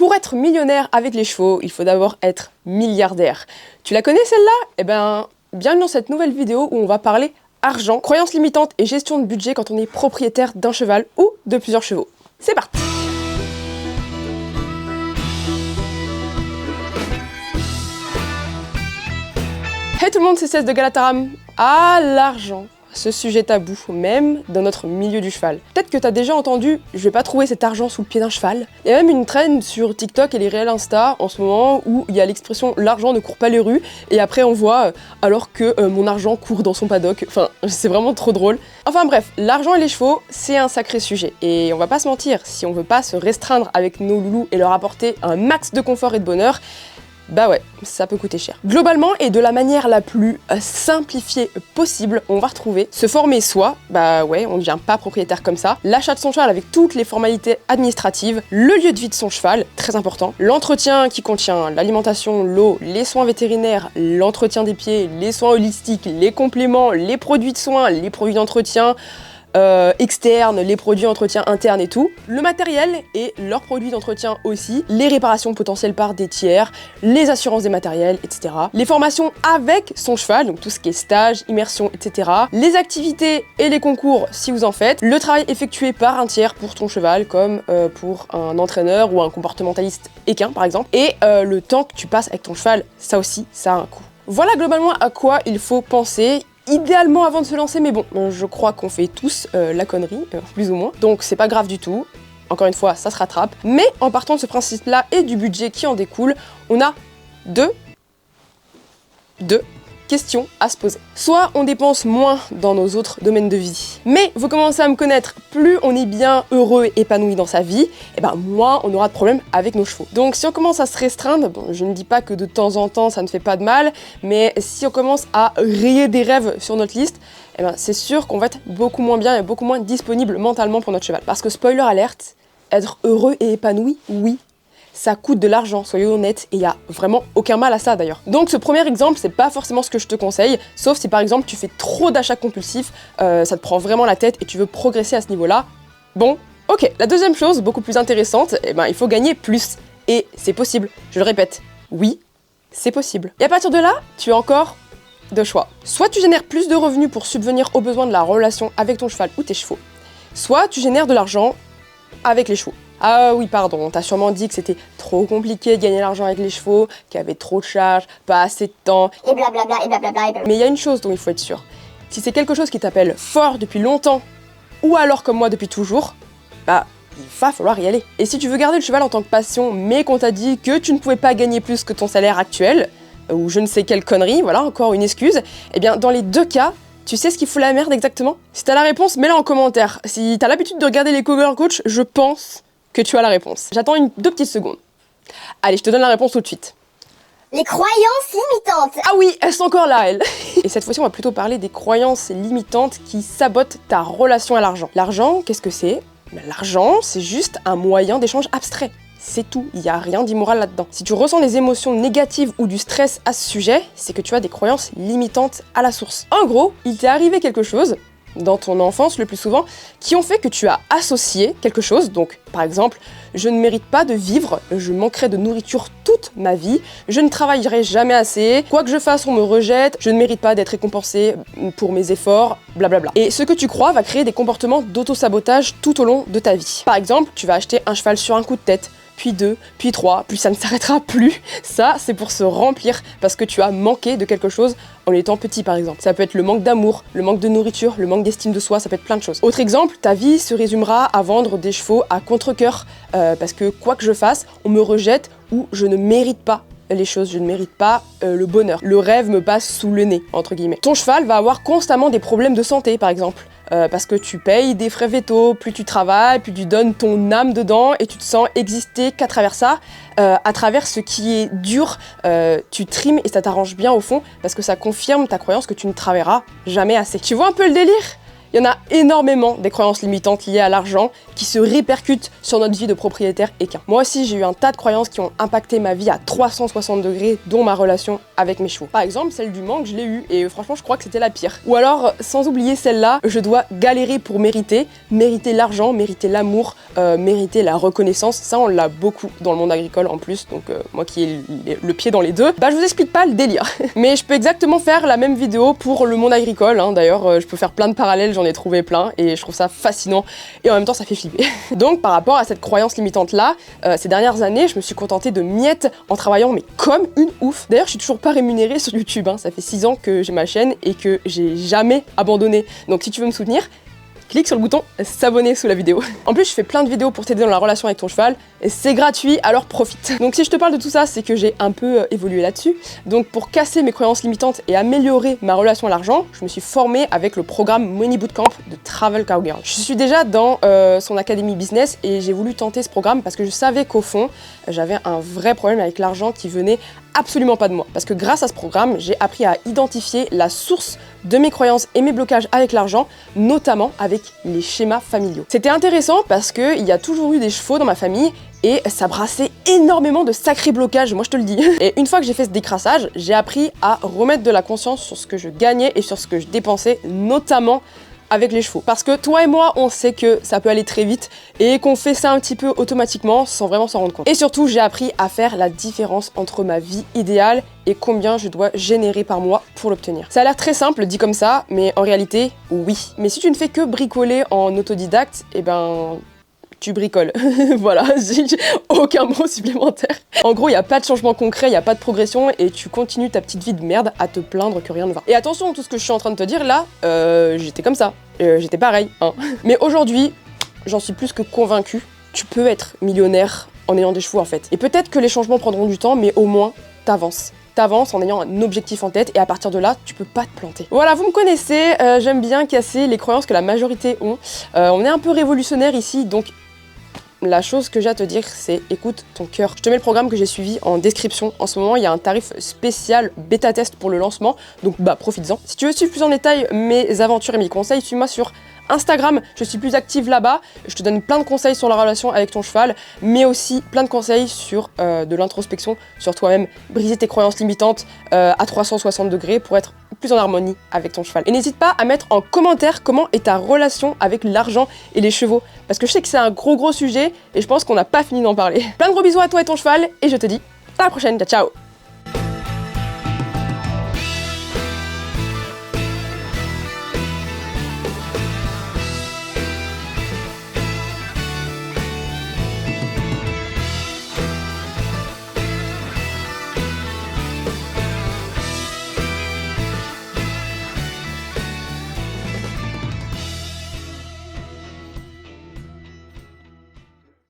Pour être millionnaire avec les chevaux, il faut d'abord être milliardaire. Tu la connais celle-là? Eh ben, bienvenue dans cette nouvelle vidéo où on va parler argent, croyances limitantes et gestion de budget quand on est propriétaire d'un cheval ou de plusieurs chevaux. C'est parti! Hey tout le monde, c'est Cess de Galataram. Ah, l'argent, ce sujet tabou, même dans notre milieu du cheval. Peut-être que t'as déjà entendu « je vais pas trouver cet argent sous le pied d'un cheval ». Il y a même une trend sur TikTok et les réels Insta en ce moment où il y a l'expression « l'argent ne court pas les rues » et après on voit « alors que mon argent court dans son paddock ». Enfin, c'est vraiment trop drôle. Enfin bref, l'argent et les chevaux, c'est un sacré sujet. Et on va pas se mentir, si on veut pas se restreindre avec nos loulous et leur apporter un max de confort et de bonheur, bah ouais, ça peut coûter cher. Globalement, et de la manière la plus simplifiée possible, on va retrouver se former soi, bah ouais, on ne devient pas propriétaire comme ça, l'achat de son cheval avec toutes les formalités administratives, le lieu de vie de son cheval, très important, l'entretien qui contient l'alimentation, l'eau, les soins vétérinaires, l'entretien des pieds, les soins holistiques, les compléments, les produits de soins, les produits d'entretien, externes, les produits d'entretien internes et tout, le matériel et leurs produits d'entretien aussi, les réparations potentielles par des tiers, les assurances des matériels, etc. Les formations avec son cheval, donc tout ce qui est stage, immersion, etc. Les activités et les concours si vous en faites, le travail effectué par un tiers pour ton cheval, comme pour un entraîneur ou un comportementaliste équin par exemple, et le temps que tu passes avec ton cheval, ça aussi, ça a un coût. Voilà globalement à quoi il faut penser. Idéalement avant de se lancer, mais bon, je crois qu'on fait tous la connerie, plus ou moins, donc c'est pas grave du tout. Encore une fois, ça se rattrape. Mais en partant de ce principe-là et du budget qui en découle, on a deux questions à se poser. Soit on dépense moins dans nos autres domaines de vie, mais vous commencez à me connaître, plus on est bien heureux et épanoui dans sa vie, et ben moins on aura de problèmes avec nos chevaux. Donc si on commence à se restreindre, bon, je ne dis pas que de temps en temps ça ne fait pas de mal, mais si on commence à rayer des rêves sur notre liste, et ben c'est sûr qu'on va être beaucoup moins bien et beaucoup moins disponible mentalement pour notre cheval. Parce que spoiler alerte, être heureux et épanoui, oui, ça coûte de l'argent, soyons honnêtes, et il y a vraiment aucun mal à ça d'ailleurs. Donc ce premier exemple, c'est pas forcément ce que je te conseille, sauf si par exemple tu fais trop d'achats compulsifs, ça te prend vraiment la tête et tu veux progresser à ce niveau-là. Bon, ok. La deuxième chose, beaucoup plus intéressante, eh ben il faut gagner plus. Et c'est possible, je le répète, oui, c'est possible. Et à partir de là, tu as encore deux choix. Soit tu génères plus de revenus pour subvenir aux besoins de la relation avec ton cheval ou tes chevaux, soit tu génères de l'argent avec les chevaux. Ah oui, pardon, t'as sûrement dit que c'était trop compliqué de gagner l'argent avec les chevaux, qu'il y avait trop de charges, pas assez de temps, et blablabla, et blablabla, et blablabla. Mais il y a une chose dont il faut être sûr. Si c'est quelque chose qui t'appelle fort depuis longtemps, ou alors comme moi depuis toujours, bah, il va falloir y aller. Et si tu veux garder le cheval en tant que passion, mais qu'on t'a dit que tu ne pouvais pas gagner plus que ton salaire actuel, ou je ne sais quelle connerie, voilà, encore une excuse, eh bien, dans les deux cas, tu sais ce qui fout la merde exactement? Si t'as la réponse, mets-la en commentaire. Si t'as l'habitude de regarder les Cougar Coach, je pense que tu as la réponse. J'attends deux petites secondes. Allez, je te donne la réponse tout de suite. Les croyances limitantes. Ah oui, elles sont encore là, elles. Et cette fois-ci, on va plutôt parler des croyances limitantes qui sabotent ta relation à l'argent. L'argent, qu'est-ce que c'est? L'argent, c'est juste un moyen d'échange abstrait. C'est tout, il n'y a rien d'immoral là-dedans. Si tu ressens des émotions négatives ou du stress à ce sujet, c'est que tu as des croyances limitantes à la source. En gros, il t'est arrivé quelque chose, dans ton enfance le plus souvent, qui ont fait que tu as associé quelque chose, donc par exemple, je ne mérite pas de vivre, je manquerai de nourriture toute ma vie, je ne travaillerai jamais assez, quoi que je fasse on me rejette, je ne mérite pas d'être récompensé pour mes efforts, blablabla. Et ce que tu crois va créer des comportements d'auto-sabotage tout au long de ta vie. Par exemple, tu vas acheter un cheval sur un coup de tête, puis 2, puis 3, puis ça ne s'arrêtera plus. Ça, c'est pour se remplir parce que tu as manqué de quelque chose en étant petit par exemple. Ça peut être le manque d'amour, le manque de nourriture, le manque d'estime de soi, ça peut être plein de choses. Autre exemple, ta vie se résumera à vendre des chevaux à contre-cœur parce que quoi que je fasse, on me rejette ou je ne mérite pas les choses, je ne mérite pas le bonheur. Le rêve me passe sous le nez, entre guillemets. Ton cheval va avoir constamment des problèmes de santé par exemple. Parce que tu payes des frais vétos, plus tu travailles, plus tu donnes ton âme dedans et tu te sens exister qu'à travers ça, à travers ce qui est dur, tu trimes et ça t'arrange bien au fond parce que ça confirme ta croyance que tu ne travailleras jamais assez. Tu vois un peu le délire? Il y en a énormément des croyances limitantes liées à l'argent qui se répercutent sur notre vie de propriétaire équin. Moi aussi, j'ai eu un tas de croyances qui ont impacté ma vie à 360 degrés, dont ma relation avec mes chevaux. Par exemple, celle du manque, je l'ai eue et franchement, je crois que c'était la pire. Ou alors, sans oublier celle-là, je dois galérer pour mériter l'argent, mériter l'amour, mériter la reconnaissance. Ça, on l'a beaucoup dans le monde agricole en plus, donc moi qui ai le pied dans les deux, bah je vous explique pas le délire. Mais je peux exactement faire la même vidéo pour le monde agricole, hein. D'ailleurs, je peux faire plein de parallèles, j'en ai trouvé plein et je trouve ça fascinant et en même temps ça fait flipper. Donc par rapport à cette croyance limitante là, ces dernières années je me suis contentée de miettes en travaillant mais comme une ouf. D'ailleurs je suis toujours pas rémunérée sur YouTube, hein. Ça fait 6 ans que j'ai ma chaîne et que j'ai jamais abandonné. Donc si tu veux me soutenir, clique sur le bouton s'abonner sous la vidéo. En plus, je fais plein de vidéos pour t'aider dans la relation avec ton cheval, et c'est gratuit, alors profite. Donc si je te parle de tout ça, c'est que j'ai un peu évolué là-dessus. Donc pour casser mes croyances limitantes et améliorer ma relation à l'argent, je me suis formée avec le programme Money Bootcamp de Travel Cowgirl. Je suis déjà dans son académie business et j'ai voulu tenter ce programme parce que je savais qu'au fond, j'avais un vrai problème avec l'argent qui venait absolument pas de moi. Parce que grâce à ce programme, j'ai appris à identifier la source de mes croyances et mes blocages avec l'argent, notamment avec les schémas familiaux. C'était intéressant parce qu'il y a toujours eu des chevaux dans ma famille et ça brassait énormément de sacrés blocages, moi je te le dis. Et une fois que j'ai fait ce décrassage, j'ai appris à remettre de la conscience sur ce que je gagnais et sur ce que je dépensais, notamment avec les chevaux. Parce que toi et moi, on sait que ça peut aller très vite et qu'on fait ça un petit peu automatiquement sans vraiment s'en rendre compte. Et surtout, j'ai appris à faire la différence entre ma vie idéale et combien je dois générer par mois pour l'obtenir. Ça a l'air très simple dit comme ça, mais en réalité, oui. Mais si tu ne fais que bricoler en autodidacte, eh ben tu bricoles. Voilà, j'ai aucun mot supplémentaire. En gros, il n'y a pas de changement concret, il n'y a pas de progression et tu continues ta petite vie de merde à te plaindre que rien ne va. Et attention, tout ce que je suis en train de te dire là, j'étais comme ça. J'étais pareil, hein. Mais aujourd'hui, j'en suis plus que convaincue. Tu peux être millionnaire en ayant des chevaux en fait. Et peut-être que les changements prendront du temps, mais au moins, t'avances. T'avances en ayant un objectif en tête et à partir de là, tu peux pas te planter. Voilà, vous me connaissez, j'aime bien casser les croyances que la majorité ont. On est un peu révolutionnaire ici, donc la chose que j'ai à te dire, c'est écoute ton cœur. Je te mets le programme que j'ai suivi en description. En ce moment, il y a un tarif spécial bêta test pour le lancement, donc bah profites-en. Si tu veux suivre plus en détail mes aventures et mes conseils, suis-moi sur Instagram, je suis plus active là-bas, je te donne plein de conseils sur la relation avec ton cheval, mais aussi plein de conseils sur de l'introspection sur toi-même, briser tes croyances limitantes à 360 degrés pour être plus en harmonie avec ton cheval. Et n'hésite pas à mettre en commentaire comment est ta relation avec l'argent et les chevaux, parce que je sais que c'est un gros sujet et je pense qu'on n'a pas fini d'en parler. Plein de gros bisous à toi et ton cheval, et je te dis à la prochaine, ciao ciao.